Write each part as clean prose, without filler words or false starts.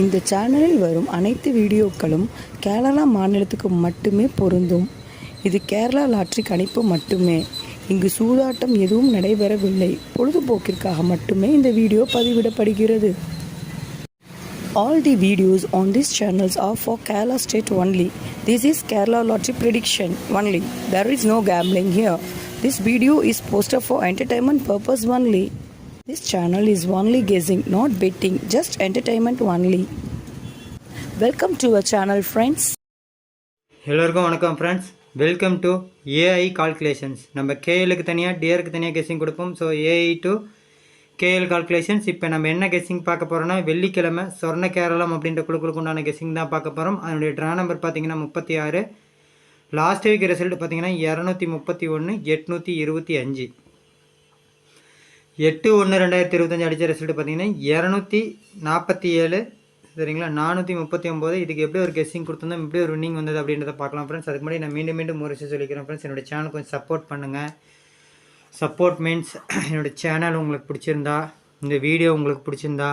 இந்த சேனலில் வரும் அனைத்து வீடியோக்களும் கேரளா மாநிலத்துக்கு மட்டுமே பொருந்தும். இது கேரளா லாட்டரி கணிப்பு மட்டுமே. இங்கு சூதாட்டம் எதுவும் நடைபெறவில்லை. பொழுதுபோக்கிற்காக மட்டுமே இந்த video பதிவிடப்படுகிறது. All the videos on these channels are for Kerala state only. This is Kerala lottery prediction only. There is no gambling here. This video is posted for entertainment purpose only. This channel is only guessing, not betting, just entertainment only. Welcome to our channel, friends. எல்லோருக்கும் வணக்கம் friends. Welcome to AI calculations. நம்ம கேஎலுக்கு தனியாக டிஆருக்கு தனியாக guessing கொடுப்போம். So AI to KL calculations. இப்போ நம்ம என்ன guessing பார்க்க போகிறோம்னா, வெள்ளிக்கிழமை சொர்ண கேரளம் அப்படின்ற குழுக்களுக்கு உண்டான கெஸ்ஸிங் தான் பார்க்க போகிறோம். அதனுடைய ட்ரா நம்பர் பார்த்தீங்கன்னா 36. லாஸ்ட் வீக் ரிசல்ட் பார்த்தீங்கன்னா 231 825. 8/1/2025 அடித்த ரிசல்ட் பார்த்தீங்கன்னா 247. சரிங்களா, 439. இதுக்கு எப்படி ஒரு கெஸ்ஸிங் கொடுத்துருந்தோம், எப்படி ஒரு வின்னிங் வந்தது அப்படின்றத பார்க்கலாம் ஃப்ரெண்ட்ஸ். அதுக்கு முன்னாடி நான் மீண்டும் ஒரு விஷயம் சொல்லிக்கிறேன் ஃப்ரெண்ட்ஸ். என்னோடய சேனல் கொஞ்சம் சப்போர்ட் பண்ணுங்கள். சப்போர்ட் மீன்ஸ் என்னோடய சேனல் உங்களுக்கு பிடிச்சிருந்தா, இந்த வீடியோ உங்களுக்கு பிடிச்சிருந்தா,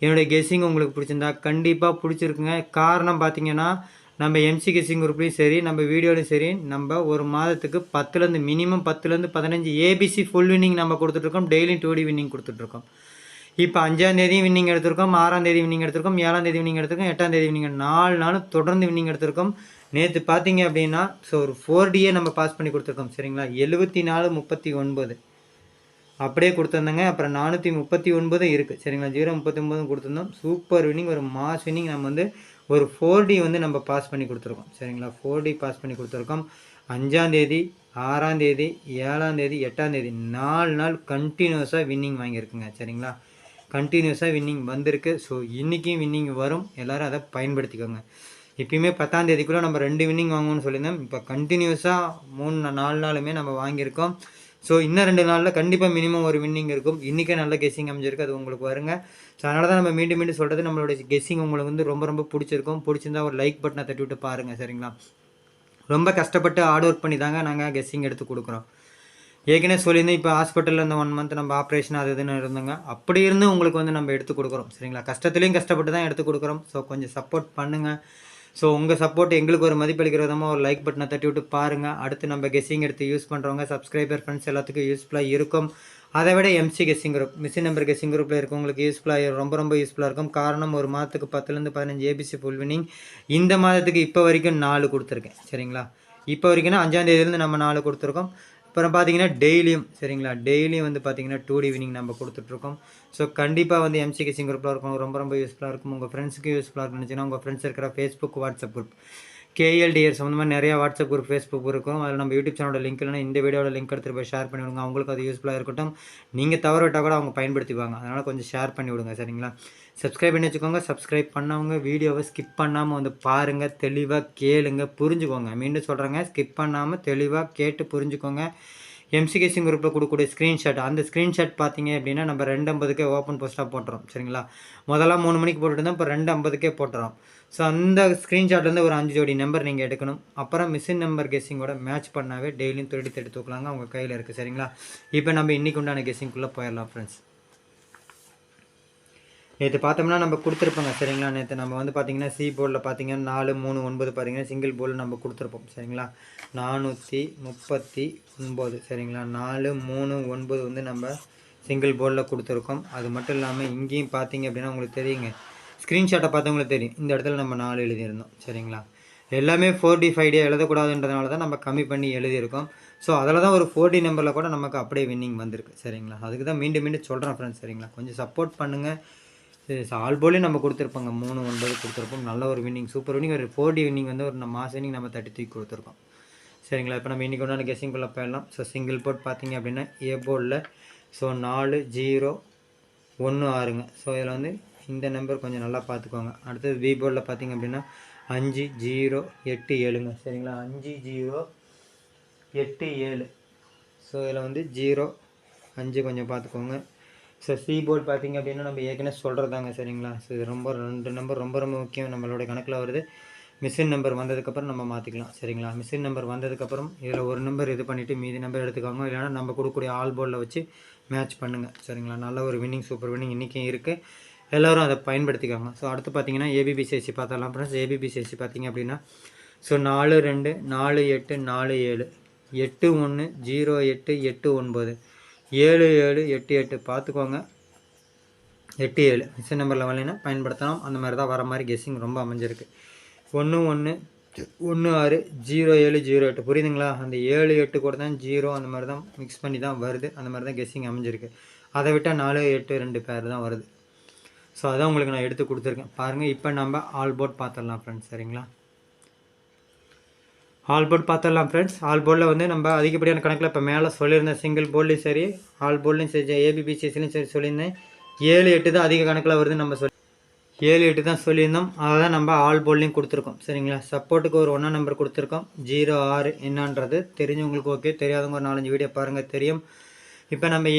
என்னுடைய கெஸ்ஸிங் உங்களுக்கு பிடிச்சிருந்தா கண்டிப்பாக பிடிச்சிருக்குங்க. காரணம் பார்த்தீங்கன்னா, நம்ம எம்சி கெஸ்ஸிங் குரூப்லேயும் சரி, நம்ம வீடியோலையும் சரி, நம்ம ஒரு மாதத்துக்கு 10லேருந்து மினிமம் 10லேருந்து 15 ஏபிசி ஃபுல் வின்னிங் நம்ம கொடுத்துட்ருக்கோம். டெய்லியும் 2D வின்னிங் கொடுத்துட்ருக்கோம். இப்போ 5ஆம் வின்னிங் எடுத்திருக்கோம், 6ஆம் வின்னிங் எடுத்திருக்கோம், 7ஆம் வின்னிங் எடுத்திருக்கோம், 8ஆம் வின்னிங் 4 நாளும் தொடர்ந்து வின்னிங் எடுத்திருக்கோம். நேற்று பார்த்தீங்க அப்படின்னா ஒரு 4Dயே நம்ம பாஸ் பண்ணி கொடுத்துருக்கோம். சரிங்களா, 7439 அப்படியே கொடுத்துருந்தோங்க. அப்புறம் 439 இருக்குது. சரிங்களா, 039 கொடுத்துருந்தோம். சூப்பர் வின்னிங், ஒரு மாஸ் வின்னிங். நம்ம ஒரு 4D நம்ம பாஸ் பண்ணி கொடுத்துருக்கோம். சரிங்களா, 4D பாஸ் பண்ணி கொடுத்துருக்கோம். 5ஆம் 6ஆம் 7ஆம் 8ஆம் 4 நாள் கண்டினியூஸாக வின்னிங் வாங்கியிருக்குங்க. சரிங்களா, கண்டினியூஸாக வின்னிங் வந்திருக்கு. ஸோ இன்றைக்கும் வின்னிங் வரும், எல்லோரும் அதை பயன்படுத்திக்கோங்க. இப்போயுமே 10ஆம் தேதிக்குள்ளே நம்ம 2 வின்னிங் வாங்கணும்னு சொல்லியிருந்தோம். இப்போ கண்டினியூஸாக 4 நாளுமே நம்ம வாங்கியிருக்கோம். ஸோ இன்னும் 2 நாளில் கண்டிப்பாக மினிமம் ஒரு வின்னிங் இருக்கும். இன்றைக்கே நல்ல கெஸ்ஸிங் அமைஞ்சிருக்கு, அது உங்களுக்கு வருங்க. ஸோ அதனால தான் நம்ம மீண்டும் சொல்கிறது, நம்மளோட கெஸ்ஸிங் உங்களுக்கு ரொம்ப பிடிச்சிருக்கும். பிடிச்சிருந்தா ஒரு லைக் பட்டனை தட்டி விட்டு பாருங்கள். சரிங்களா, ரொம்ப கஷ்டப்பட்டு ஹார்ட் ஒர்க் பண்ணி தாங்க நாங்கள் கெஸ்ஸிங் எடுத்து கொடுக்குறோம். ஏற்கனவே சொல்லியிருந்தேன், இப்போ ஹாஸ்பிட்டலில் இந்த 1 மந்த் நம்ம ஆப்ரேஷன் அது இதுன்னு இருந்தோங்க. அப்படி இருந்து உங்களுக்கு நம்ம எடுத்து கொடுக்குறோம். சரிங்களா, கஷ்டத்துலேயும் கஷ்டப்பட்டு தான் எடுத்து கொடுக்குறோம். ஸோ கொஞ்சம் சப்போர்ட் பண்ணுங்கள். ஸோ உங்கள் சப்போர்ட் எங்களுக்கு ஒரு மதிப்பளிக்கிற விதமாக ஒரு லைக் பட்டனை தட்டி விட்டு பாருங்கள். அடுத்து நம்ம கெஸ்ஸிங் எடுத்து யூஸ் பண்ணுறவங்க சப்ஸ்கிரைபர் ஃப்ரெண்ட்ஸ் எல்லாத்துக்கும் யூஸ்ஃபுல்லாக இருக்கும். அதை விட MC guessing group, machine number guessing குரூப்பில் இருக்கவங்களுக்கு யூஸ்ஃபுல்லாக ரொம்ப யூஸ்ஃபுல்லாக இருக்கும். காரணம், ஒரு மாதத்துக்கு 10லேருந்து 15 ஏபிசி ஃபுல் வின்னிங். இந்த மாதத்துக்கு இப்போ வரைக்கும் 4 கொடுத்துருக்கேன். சரிங்களா, இப்போ வரைக்கும்னா 5ஆம் தேதியிலேருந்து நம்ம 4 கொடுத்துருக்கோம். அப்புறம் பார்த்தீங்கன்னா டெய்லியும், சரிங்களா, டெய்லியும் பார்த்தீங்கன்னா 2D வின்னிங் நம்ம கொடுத்துட்ருக்கோம். ஸோ கண்டிப்பாக எம்சி கெஸ்ஸிங் குரூப்பில் இருக்கும், ரொம்ப யூஸ்ஃபுல்லாக இருக்கும். உங்கள் ஃப்ரெண்ட்ஸுக்கு யூஸ்ஃபுல்லாக இருக்குன்னு நினச்சிங்கன்னா உங்கள் ஃப்ரெண்ட்ஸ் இருக்கிற ஃபேஸ்புக், வாட்ஸ்அப் குரூப், கேஎல்டிஆர் சம்மந்தமாக நிறையா வாட்ஸ்அப் குரூப், ஃபேஸ்புக் இருக்கும். அதில் நம்ம யூடியூப் சேனலோட லிங்க் இல்லைனா இந்த வீடியோட லிங்க் எடுத்துகிட்டு போய் ஷேர் பண்ணி விடுங்க. அவங்களுக்கு அது யூஸ்ஃபுல்லாக இருக்கட்டும். நீங்கள் தவற விட்டால் கூட அவங்க பயன்படுத்திப்பாங்க. அதனால் கொஞ்சம் ஷேர் பண்ணி விடுங்க. சரிங்களா, சப்ஸ்கிரைப் பண்ணி வச்சுக்கோங்க. சப்ஸ்கிரைப் பண்ணவங்க வீடியோவை ஸ்கிப் பண்ணாமல் பாருங்கள், தெளிவாக கேளுங்க, புரிஞ்சுக்கோங்க. மீண்டும் சொல்கிறேங்க, ஸ்கிப் பண்ணாமல் தெளிவாக கேட்டு புரிஞ்சுக்கோங்க. எம்சி கெஸ்ஸிங் குரூப்பில் கொடுக்கக்கூடிய ஸ்க்ரீன்ஷாட், அந்த ஸ்க்ரீன்ஷாட் பார்த்தீங்க அப்படின்னா நம்ம 2:50 ஓப்பன் போஸ்ட்டாக போட்டுறோம். சரிங்களா, முதல்ல 3 மணிக்கு போட்டுட்டு இப்போ 2:50 போட்டுறோம். ஸோ அந்த ஸ்க்ரீன்ஷாட்லேருந்து ஒரு 5 ஜோடி நம்பர் நீங்கள் எடுக்கணும். அப்புறம் மிஷின் நம்பர் கெஸ்ஸிங்கோட மேட்ச் பண்ணாவே டெய்லியும் தேடி தூக்கலாங்க, அவங்க கையில் இருக்குது. சரிங்களா, இப்போ நம்ம இன்றைக்கு உண்டான கெஸ்ஸிங்குள்ளே போயிடலாம் ஃப்ரெண்ட்ஸ். நேற்று பார்த்தோம்னா நம்ம கொடுத்துருப்போங்க. சரிங்களா, நேற்று நம்ம பார்த்தீங்கன்னா சி போர்டில் பார்த்தீங்கன்னா 4, 3, 9 பார்த்தீங்கன்னா சிங்கிள் போர்டில் நம்ம கொடுத்துருப்போம். சரிங்களா, 439. சரிங்களா, 4, 3, 9 நம்ம சிங்கிள் போர்டில் கொடுத்துருக்கோம். அது மட்டும் இல்லாமல் இங்கேயும் பார்த்தீங்க அப்படின்னா உங்களுக்கு தெரியுங்க, ஸ்க்ரீன்ஷாட்டை பார்த்தவங்களுக்கு தெரியும், இந்த இடத்துல நம்ம 4 எழுதியிருந்தோம். சரிங்களா, எல்லாமே 4D 5D எழுதக்கூடாதுன்றதுனால தான் நம்ம கம்மி பண்ணி எழுதியிருக்கோம். ஸோ அதில் தான் ஒரு 4D நம்பரில் கூட நமக்கு அப்படியே வின்னிங் வந்திருக்கு. சரிங்களா, அதுக்கு தான் மீண்டும் சொல்கிறேன் ஃப்ரெண்ட்ஸ். சரிங்களா, கொஞ்சம் சப்போர்ட் பண்ணுங்கள். ஆல் போலையும் நம்ம கொடுத்துருப்போங்க, 3, 9 கொடுத்துருப்போம். நல்ல ஒரு வின்னிங், சூப்பர் வின்னிங். ஒரு 4D வின்னிங் ஒரு மாஸ் வின்னிங் நம்ம தூக்கி கொடுத்துருக்கோம். சரிங்களா, இப்போ நம்ம இன்றைக்கி ஒன்றான கெஸ்ஸிங்குள்ளே போயிடலாம். ஸோ சிங்கிள் போர்ட் பார்த்தீங்க அப்படின்னா ஏ போர்டில் 4, 0, 1, 6ங்க. ஸோ இதில் இந்த நம்பர் கொஞ்சம் நல்லா பார்த்துக்கோங்க. அடுத்தது பி போர்டில் பார்த்தீங்க அப்படின்னா 5, 0, 8, 7ங்க. சரிங்களா, 5, 0, 8, 7. ஸோ இதில் 0, 5 கொஞ்சம் பார்த்துக்கோங்க. ஸோ சி போர்டு பார்த்தீங்க அப்படின்னா நம்ம ஏற்கனவே சொல்கிறதாங்க. சரிங்களா, ஸோ இது 2 நம்பர் ரொம்ப முக்கியம். நம்மளோட கணக்கில் வருது. மிஷின் நம்பர் வந்ததுக்கப்புறம் நம்ம மாற்றிக்கலாம். சரிங்களா, மிஷின் நம்பர் வந்ததுக்கப்புறம் இதில் ஒரு நம்பர் இது பண்ணிவிட்டு மீதி நம்பர் எடுத்துக்கோங்க. இல்லைனா நம்ம கொடுக்கக்கூடிய ஆல் போர்டில் வச்சு மேட்ச் பண்ணுங்கள். சரிங்களா, நல்ல ஒரு வின்னிங், சூப்பர் வின்னிங் இன்றைக்கும் இருக்குது. எல்லோரும் அதை பயன்படுத்திக்காங்க. ஸோ அடுத்து பார்த்தீங்கன்னா ஏபிபிசிஎஸ்சி பார்த்தரலாம் ஃப்ரெண்ட்ஸ். ஏபிபிசிஎஸ்சி பார்த்தீங்க அப்படின்னா ஸோ 4-2 4-8 4-7 8-1 0-8 8-9 7-7 8-8 பார்த்துக்கோங்க. 8-7 மிஷின் நம்பரில் வரலைன்னா பயன்படுத்தலாம். அந்த மாதிரி தான் வர மாதிரி கெஸ்ஸிங் ரொம்ப அமைஞ்சிருக்கு. 1-1 1-6 0-7 0-8 புரியுதுங்களா? அந்த 7-8 கூட தான் 0 அந்த மாதிரி தான் மிக்ஸ் பண்ணி தான் வருது. அந்த மாதிரி தான் கெஸ்ஸிங் அமைஞ்சிருக்கு. அதை விட்டால் 4-8 2 பேர் தான் வருது. ஸோ அதான் உங்களுக்கு நான் எடுத்து கொடுத்துருக்கேன் பாருங்கள். இப்போ நம்ம ஆல் போர்ட் பார்த்துடலாம் ஃப்ரெண்ட்ஸ். சரிங்களா? ஆல் போர்ட் பார்த்துடலாம் ஃப்ரெண்ட்ஸ். ஆல் போர்டில் வந்து நம்ம அதிகப்படியான கணக்கில் இப்போ மேலே சொல்லியிருந்தேன். சிங்கிள் போர்ட்லேயும் சரி ஆல் போர்ட்லேயும் சரி ஏபிபிசிஎஸ்சிலையும் சரி சொல்லியிருந்தேன். 7-8 தான் அதிக கணக்கில் வருது. நம்ம 7-8 தான் சொல்லியிருந்தோம். அதை தான் நம்ம ஆல் போர்ட்லேயும் கொடுத்துருக்கோம். சரிங்களா? சப்போர்ட்டுக்கு ஒரு 1 நம்பர் கொடுத்துருக்கோம். 0-6 என்னன்றது தெரிஞ்சவங்களுக்கு ஓகே, தெரியாதவங்க ஒரு 4-5 வீடியோ பாருங்கள் தெரியும். இப்போ நம்ம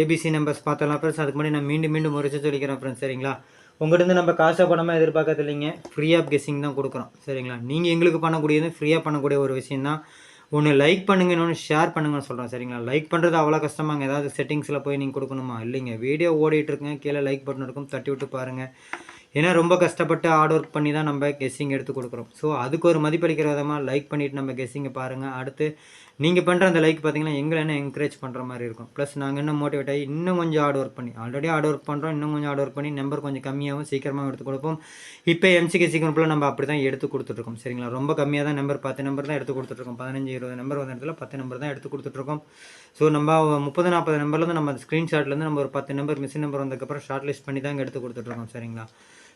ஏபிசி நம்பர்ஸ் பார்த்தலாம் ஃப்ரெண்ட்ஸ். அதுக்கு முன்னாடி நான் மீண்டும் ஒரு விஷயம் சொல்லிக்கிறேன் ஃப்ரெண்ட்ஸ். சரிங்களா? உங்கள்கிட்ட நம்ம காசை பணமாக எதிர்பார்க்கறது இல்லைங்க. ஃப்ரீ ஆஃப் கெஸ்ஸிங் தான் கொடுக்குறோம். சரிங்களா? நீங்கள் எங்களுக்கு பண்ணக்கூடியது ஃப்ரீயாக பண்ணக்கூடிய ஒரு விஷயம் தான். ஒன்று லைக் பண்ணுங்க, இன்னொன்று ஷேர் பண்ணுங்கன்னு சொல்கிறேன். சரிங்களா? லைக் பண்ணுறது அவ்வளோ கஷ்டமாங்க. ஏதாவது செட்டிங்ஸில் போய் நீங்கள் கொடுக்கணுமா? இல்லைங்க. வீடியோ ஓடிட்டுருக்குங்க, கீழே லைக் பட்டன் இருக்கும், தட்டி விட்டு பாருங்கள். ஏன்னா ரொம்ப கஷ்டப்பட்டு ஹார்ட் ஒர்க் பண்ணி தான் நம்ம கெஸ்ஸிங் எடுத்து கொடுக்குறோம். ஸோ அதுக்கு ஒரு மதிப்பளிக்கிற விதமாக லைக் பண்ணிவிட்டு நம்ம கெஸ்ஸிங்கை பாருங்கள். அடுத்து நீங்கள் பண்ணுற அந்த லைக் பார்த்தீங்கன்னா எங்களை என்ன என்கரேஜ் பண்ணுற மாதிரி இருக்கும். ப்ளஸ் நாங்கள் இன்னும் மோட்டிவேட் ஆகி இன்னும் கொஞ்சம் ஹார்ட் ஒர்க் பண்ணி ஆல்ரெடி ஹார்ட் ஒர்க் பண்ணுறோம். இன்னும் கொஞ்சம் ஹார்ட் ஒர்க் பண்ணி நம்பர் கொஞ்சம் கம்மியாகவும் சீக்கிரமாக எடுத்து கொடுப்போம். இப்போ எம்சிகேசி குரூப்பில் நம்ம அப்படி தான் எடுத்து கொடுத்துட்ருக்கோம். சரிங்களா? ரொம்ப கம்மியாக தான் நம்பர் 10 நம்பர் தான் எடுத்து கொடுத்துட்ருக்கோம். 15-20 நம்பர் வந்த இடத்துல 10 நம்பர் தான் எடுத்து கொடுத்துட்ருக்கோம். ஸோ நம்ம 30-40 நம்பர்லேருந்து நம்ம ஸ்க்ரீன்ஷாட்லேருந்து நம்ம ஒரு 10 நம்பர் மிஷின் நம்பர் வந்ததுக்கப்புறம் ஷார்ட் லிஸ்ட் பண்ணி தான் எடுத்து கொடுத்துட்ருக்கோம். சரிங்களா?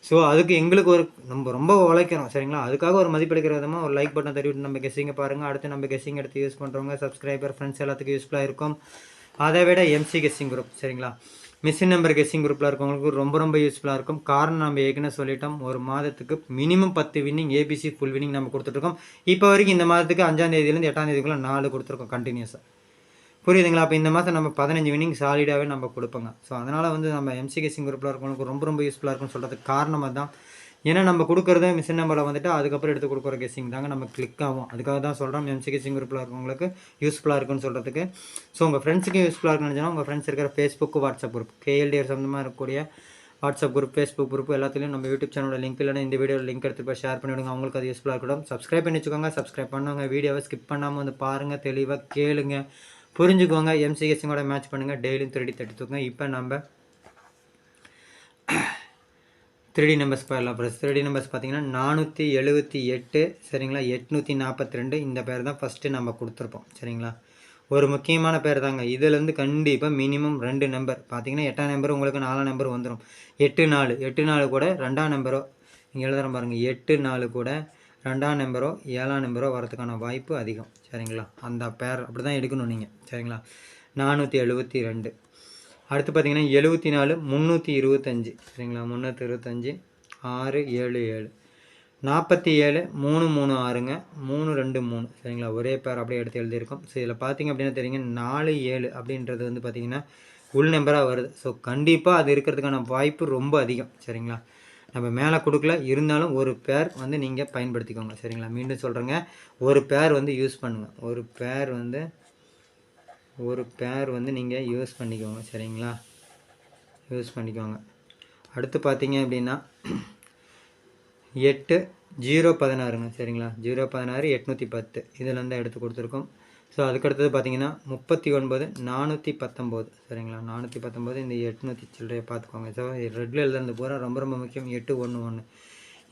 ஸோ அதுக்கு எங்களுக்கு ஒரு நம்ம ரொம்ப உழைக்கிறோம். சரிங்களா? அதுக்காக ஒரு மதிப்பளிக்கிற விதமாக ஒரு லைக் பட்டன் தட்டிவிட்டு நம்ம கெஸ்ஸிங்கை பாருங்கள். அடுத்து நம்ம கெஸ்ஸிங் எடுத்து யூஸ் பண்ணுறவங்க சப்ஸ்கிரைபர் ஃப்ரெண்ட்ஸ் எல்லாத்துக்கும் யூஸ்ஃபுல்லாக இருக்கும். அதை விட எம்சி கெஸ்ஸிங் குரூப் சரிங்களா மிஷின் நம்பர் கெஸ்ஸிங் குரூப்பில் இருக்கவங்களுக்கு ரொம்ப யூஸ்ஃபுல்லாக இருக்கும். காரணம் நம்ம ஏற்கனவே சொல்லிட்டோம், ஒரு மாதத்துக்கு minimum 10 winning ABC full winning நம்ம கொடுத்துட்ருக்கோம். இப்போ வரைக்கும் இந்த மாதத்துக்கு 5ஆம் தேதியிலேருந்து 8ஆம் தேதிக்குள்ளே 4 கொடுத்துருக்கோம் கண்டினியூஸாக. புரியுதுங்களா? அப்போ இந்த மாதம் நம்ம 15 வின்னிங் சாலிடாகவே நம்ம கொடுப்போங்க. ஸோ அதனால் வந்து நம்ம எம்சி கெஸ்ஸிங் குரூப்பில் இருக்கவங்களுக்கு ரொம்ப யூஸ்ஃபுல்லாக இருக்கும்னு சொல்கிறதுக்கு காரணமாக தான். ஏன்னா நம்ம கொடுக்குறது மிஷின் நம்பரில் வந்துட்டு அதுக்கப்புறம் எடுத்து கொடுக்குற கெஸ்ஸிங் தாங்க நம்ம கிளிக் ஆகும். அதுக்காக தான் சொல்கிறோம் எம்சி கெஸ்ஸிங் குரூப்பில் இருக்கவங்களுக்கு யூஸ்ஃபுல்லாக இருக்குன்னு சொல்கிறதுக்கு. ஸோ உங்கள் ஃப்ரெண்ட்ஸுக்கு யூஸ்ஃபுல்லாக இருக்குன்னு நினச்சா உங்கள் ஃப்ரெண்ட்ஸ் இருக்கிற ஃபேஸ்புக் வாட்ஸ்அப் குரூப் கேஎல்டிஆர் சம்மந்தமாக இருக்கக்கூடிய வாட்ஸ்அப் குரூப் ஃபேஸ்புக் குரூப் எல்லாத்துலேயும் நம்ம யூடியூப் சேனலோட லிங்க் இல்லைனா இந்த வீடியோவில் லிங்க் எடுத்து போய் ஷேர் பண்ணிவிடுங்க. அவங்களுக்கு அது யூஸ்ஃபுல்லாக இருக்கட்டும். சப்ஸ்கிரைப் பண்ணி வச்சுக்கோங்க. சப்ஸ்கிரைப் பண்ணுவாங்க. வீடியோவை ஸ்கிப் பண்ணாமல் வந்து பாருங்கள், தெளிவாக கேளுங்க, புரிஞ்சுக்கோங்க. எம்சி கெஸ்ஸிங்கோட மேட்ச் பண்ணுங்கள். டெய்லியும் 3D தட்டி தூக்குங்க. இப்போ நம்ம 3D நம்பர்ஸ் போயிடலாம். ப்ளஸ் 3D நம்பர்ஸ் பார்த்தீங்கன்னா 478 சரிங்களா 842 இந்த பேர் தான் ஃபஸ்ட்டு நம்ம கொடுத்துருப்போம். சரிங்களா? ஒரு முக்கியமான பேர் தாங்க. இதுலேருந்து கண்டிப்பாக மினிமம் 2 நம்பர் பார்த்தீங்கன்னா 8ஆம் நம்பர் உங்களுக்கு 4ஆம் நம்பர் வந்துடும். 8-4 கூட 2ஆம் நம்பரோ இங்கே எழுதுகிறேன் பாருங்கள். 8-4 கூட 2ஆம் நம்பரோ 7ஆம் நம்பரோ வரதுக்கான வாய்ப்பு அதிகம். சரிங்களா? அந்த பேர் அப்படி தான் எடுக்கணும் நீங்கள். சரிங்களா? 472 அடுத்து பார்த்தீங்கன்னா 74 325 சரிங்களா 325 677 47 336ங்க 323 சரிங்களா ஒரே பேர் அப்படியே எடுத்து எழுதியிருக்கோம். ஸோ இதில் பார்த்தீங்க அப்படின்னா தெரியுங்க 47 அப்படின்றது வந்து பார்த்தீங்கன்னா உள் நம்பராக வருது. ஸோ கண்டிப்பாக அது இருக்கிறதுக்கான வாய்ப்பு ரொம்ப அதிகம். சரிங்களா? நம்ம மேலே கொடுக்கல, இருந்தாலும் ஒரு பேர் வந்து நீங்கள் பயன்படுத்திக்கோங்க. சரிங்களா? மீண்டும் சொல்கிறேங்க, ஒரு பேர் வந்து யூஸ் பண்ணுங்கள். ஒரு பேர் வந்து நீங்கள் யூஸ் பண்ணிக்கோங்க. சரிங்களா? யூஸ் பண்ணிக்கோங்க. அடுத்து பார்த்தீங்க அப்படின்னா 8-0-16ங்க. சரிங்களா? 0-16 810 இதில் வந்து எடுத்து கொடுத்துருக்கோம். ஸோ அதுக்கடுத்தது பார்த்தீங்கன்னா 39-419 சரிங்களா 419 இந்த 800 சில்லறையை பார்த்துக்கோங்க. ஸோ ரெட்டில் எழுதுறது பூரா ரொம்ப முக்கியம். 811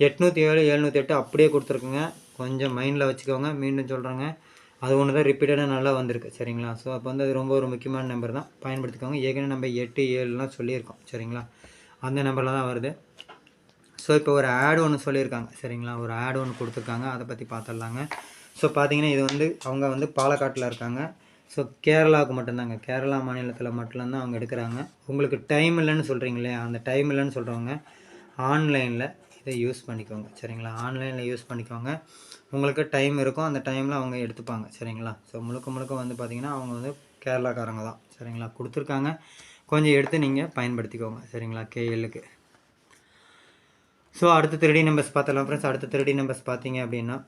807 708 அப்படியே கொடுத்துருக்குங்க. கொஞ்சம் மைண்டில் வச்சுக்கோங்க. மீண்டும் சொல்கிறேங்க, அது ஒன்று தான் ரிப்பீட்டடாக நல்லா வந்திருக்கு. சரிங்களா? ஸோ அப்போ வந்து அது ரொம்ப ஒரு முக்கியமான நம்பர் தான், பயன்படுத்திக்கோங்க. ஏற்கனவே நம்ம 8-7லாம் சொல்லியிருக்கோம். சரிங்களா? அந்த நம்பரில் தான் வருது. ஸோ இப்போ ஒரு ஆடு ஒன்று சொல்லியிருக்காங்க. சரிங்களா? ஒரு ஆடு ஒன்று கொடுத்துருக்காங்க, அதை பற்றி பார்த்துடலாங்க. ஸோ பார்த்தீங்கன்னா இது வந்து அவங்க வந்து பாலக்காட்டில் இருக்காங்க. ஸோ கேரளாவுக்கு மட்டும்தாங்க, கேரளா மாநிலத்தில் மட்டும்தான் அவங்க எடுக்கிறாங்க. உங்களுக்கு டைம் இல்லைன்னு சொல்கிறீங்களே, அந்த டைம் இல்லைன்னு சொல்கிறவங்க ஆன்லைனில் இதை யூஸ் பண்ணிக்கோங்க. சரிங்களா? ஆன்லைனில் யூஸ் பண்ணிக்கோங்க. உங்களுக்கு டைம் இருக்கும், அந்த டைமில் அவங்க எடுத்துப்பாங்க. சரிங்களா? ஸோ முழுக்க வந்து பார்த்திங்கன்னா அவங்க வந்து கேரளாக்காரங்க தான். சரிங்களா? கொடுத்துருக்காங்க, கொஞ்சம் எடுத்து நீங்கள் பயன்படுத்திக்கோங்க. சரிங்களா? கேஎல்லுக்கு. ஸோ அடுத்த 3D நம்பர்ஸ் பார்த்தலாம் ஃப்ரெண்ட்ஸ். அடுத்த 3D நம்பர்ஸ் பார்த்தீங்க அப்படின்னா 3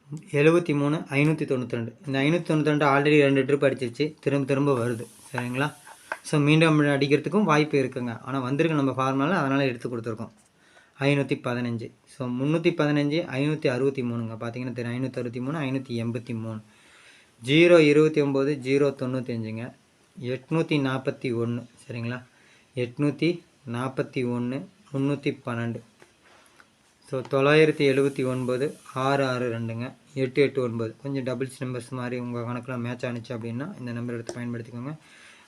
73 592. இந்த 592 ஆல்ரெடி 2 ட்ரிப் அடிச்சிருச்சு, திரும்ப வருது. சரிங்களா? ஸோ மீண்டும் அடிக்கிறதுக்கும் வாய்ப்பு இருக்குங்க. ஆனால் வந்திருக்கு நம்ம ஃபார்முலாவில், அதனால் எடுத்து கொடுத்துருக்கோம். 515. ஸோ 315 563ங்க. பார்த்தீங்கன்னா தெரியும், 563 583. 029 095ங்க. 841. சரிங்களா? 841 312. ஸோ 979 662ங்க. 889. கொஞ்சம் டபுள்ஸ் நம்பர்ஸ் மாதிரி உங்கள் கணக்கில் மேட்ச் ஆனிச்சு அப்படின்னா இந்த நம்பர் எடுத்து பயன்படுத்திக்கோங்க.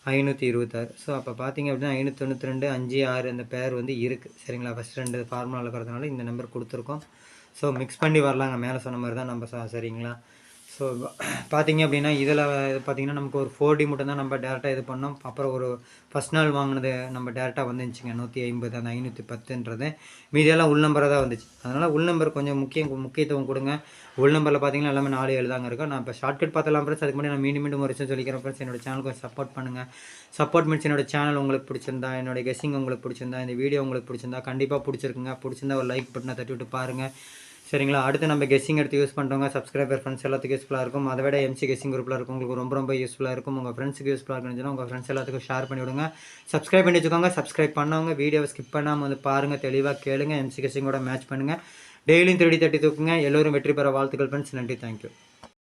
526. ஸோ அப்போ பார்த்தீங்க அப்படின்னா 592 5 6 அந்த பேர் வந்து இருக்குது. சரிங்களா? ஃபஸ்ட் 2 ஃபார்முலா இருக்கிறதுனால இந்த நம்பர் கொடுத்துருக்கோம். ஸோ மிக்ஸ் பண்ணி வரலாங்க, மேலே சொன்ன மாதிரி தான் நம்ம சரிங்களா? ஸோ பார்த்தீங்க அப்படின்னா இதில் பார்த்தீங்கன்னா நமக்கு ஒரு 4D மட்டும் தான் நம்ம டேரெக்டாக இது பண்ணோம். அப்புறம் ஒரு ஃபஸ்ட் நாள் வாங்கினது நம்ம டேரெக்டாக வந்துச்சுங்க 150 அந்த 510ன்றது. மீதியெல்லாம் உள் நம்பராக தான் வந்துச்சு. அதனால் உள் நம்பர் கொஞ்சம் முக்கியத்துவம் கொடுங்க. உள் நம்பரில் பார்த்தீங்கன்னா எல்லாமே 4 7 தாங்க இருக்கும். நான் இப்போ ஷார்ட்கட் பார்த்தலாம் ஃப்ரெண்ட்ஸ். அதுக்கு முன்னாடி நான் மீண்டும் ஒரு விஷயம் சொல்லிக்கிறேன் ஃப்ரெண்ட்ஸ். என்னோட சேனலுக்கு சப்போர்ட் பண்ணுங்கள். சப்போர்ட் மீன்ஸ் என்னோட சேனல் உங்களுக்கு பிடிச்சிருந்தா, என்னோட கெஸ்ஸிங் உங்களுக்கு பிடிச்சிருந்தா, இந்த வீடியோ உங்களுக்கு பிடிச்சிருந்தா கண்டிப்பாக பிடிச்சிருந்தா ஒரு லைக் பட்டனை தட்டி விட்டு பாருங்கள். சரிங்களா? அடுத்து நம்ம கெஸ்ஸிங் எடுத்து யூஸ் பண்ணுறவங்க சப்ஸ்கிரைபர் ஃப்ரெண்ட்ஸ் எல்லாத்துக்கும் யூஸ்ஃபுல்லாக இருக்கும். அதை விட MC கெஸ்ஸிங் குரூப்பில் இருக்கும் உங்களுக்கு ரொம்ப யூஸ்ஃபுல்லாக இருக்கும். உங்கள் ஃப்ரெண்ட்ஸுக்கு யூஸ்ஃபுல்லாக இருந்துச்சுன்னா உங்கள் ஃப்ரெண்ட்ஸ் எல்லாத்துக்கும் ஷேர் பண்ணி விடுங்க. சப்ஸ்கிரைப் பண்ணி வச்சுக்கோங்க. சப்ஸ்கிரைப் பண்ணவங்க வீடியோவை ஸ்கிப் பண்ணாமல் வந்து பாருங்கள், தெளிவாக கேளுங்க, MC கெஸ்ஸிங்கோட மேட்ச் பண்ணுங்கள். டெய்லியும் 3D 30 தூக்குங்க. எல்லோரும் வெற்றி பெற வாழ்த்துக்கள் ஃப்ரெண்ட்ஸ். நன்றி, தேங்க்யூ.